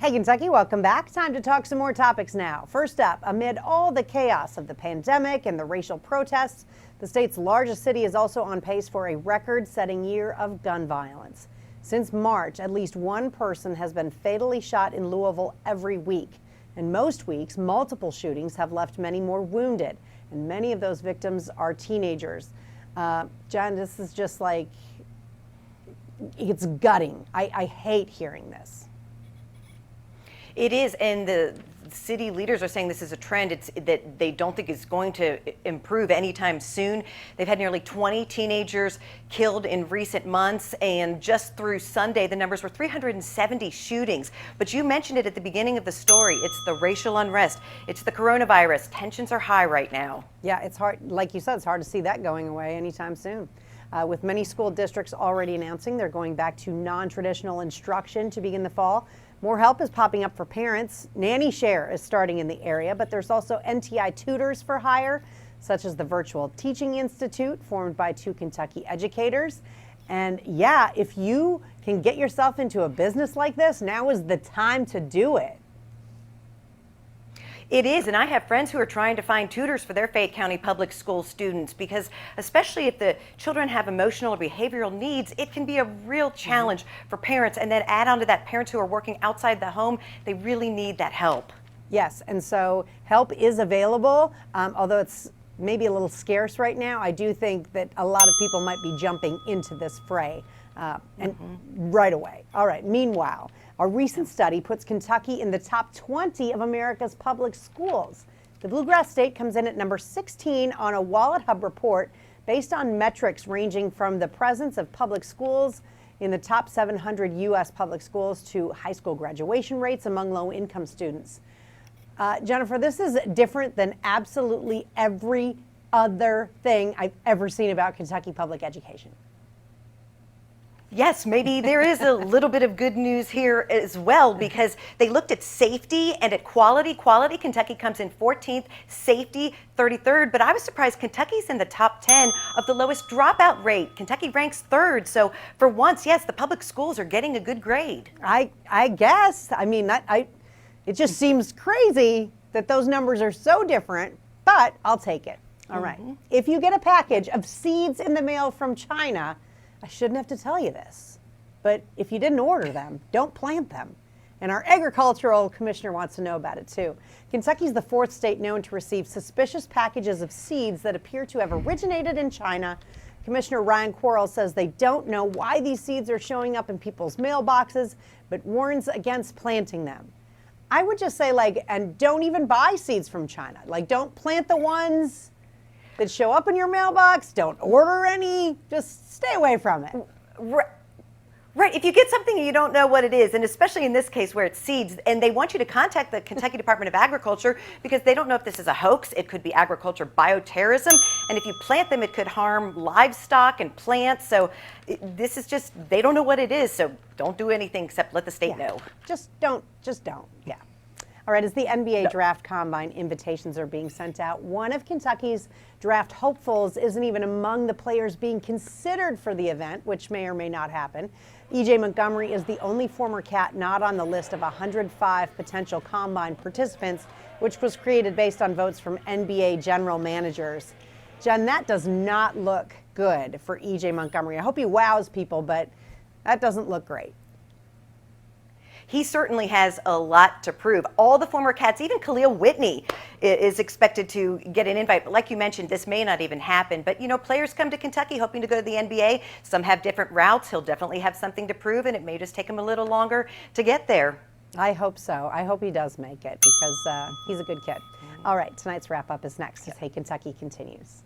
Hey Kentucky, welcome back. Time to talk some more topics now. First up, amid all the chaos of the pandemic and the racial protests, the state's largest city is also on pace for a record-setting year of gun violence. Since March, at least one person has been fatally shot in Louisville every week. And most weeks, multiple shootings have left many more wounded. And many of those victims are teenagers. Jen, this is just like, it's gutting. I hate hearing this. It is, and the city leaders are saying this is a trend that they don't think is going to improve anytime soon. They've had nearly 20 teenagers killed in recent months, and just through Sunday, the numbers were 370 shootings. But you mentioned it at the beginning of the story. It's the racial unrest. It's the coronavirus. Tensions are high right now. Yeah, it's hard. Like you said, it's hard to see that going away anytime soon. With many school districts already announcing they're going back to non-traditional instruction to begin the fall. More help is popping up for parents. Nanny Share is starting in the area, but there's also NTI tutors for hire, such as the Virtual Teaching Institute, formed by 2 Kentucky educators. And yeah, if you can get yourself into a business like this, now is the time to do it. It is, and I have friends who are trying to find tutors for their Fayette County Public School students because especially if the children have emotional or behavioral needs, it can be a real challenge for parents. And then add on to that, parents who are working outside the home, they really need that help. Yes, and so help is available, although it's maybe a little scarce right now. I do think that a lot of people might be jumping into this fray right away. All right, meanwhile, a recent study puts Kentucky in the top 20 of America's public schools. The Bluegrass State comes in at number 16 on a Wallet Hub report based on metrics ranging from the presence of public schools in the top 700 U.S. public schools to high school graduation rates among low-income students. Jennifer, this is different than absolutely every other thing I've ever seen about Kentucky public education. Yes, maybe there is a little bit of good news here as well because they looked at safety and at quality. Quality, Kentucky comes in 14th, safety 33rd, but I was surprised Kentucky's in the top 10 of the lowest dropout rate. Kentucky ranks 3rd, so for once, yes, the public schools are getting a good grade. I guess. I mean, it just seems crazy that those numbers are so different, but I'll take it. All right. If you get a package of seeds in the mail from China, I shouldn't have to tell you this, but if you didn't order them, don't plant them. And our agricultural commissioner wants to know about it too. Kentucky's the 4th state known to receive suspicious packages of seeds that appear to have originated in China. Commissioner Ryan Quarles says they don't know why these seeds are showing up in people's mailboxes, but warns against planting them. I would just say, and don't even buy seeds from China. Don't plant the ones that show up in your mailbox. Don't order any. Just stay away from it. Right. If you get something and you don't know what it is, and especially in this case where it's seeds, and they want you to contact the Kentucky Department of Agriculture because they don't know if this is a hoax. It could be agriculture bioterrorism. And if you plant them, it could harm livestock and plants. So this is just, they don't know what it is. So don't do anything except let the state know. Just don't. Yeah. All right, as the NBA Draft Combine invitations are being sent out, one of Kentucky's draft hopefuls isn't even among the players being considered for the event, which may or may not happen. E.J. Montgomery is the only former Cat not on the list of 105 potential Combine participants, which was created based on votes from NBA general managers. Jen, that does not look good for E.J. Montgomery. I hope he wows people, but that doesn't look great. He certainly has a lot to prove. All the former Cats, even Khalil Whitney is expected to get an invite. But like you mentioned, this may not even happen. But, you know, players come to Kentucky hoping to go to the NBA. Some have different routes. He'll definitely have something to prove, and it may just take him a little longer to get there. I hope so. I hope he does make it because he's a good kid. All right, tonight's wrap-up is next as Hey Kentucky continues.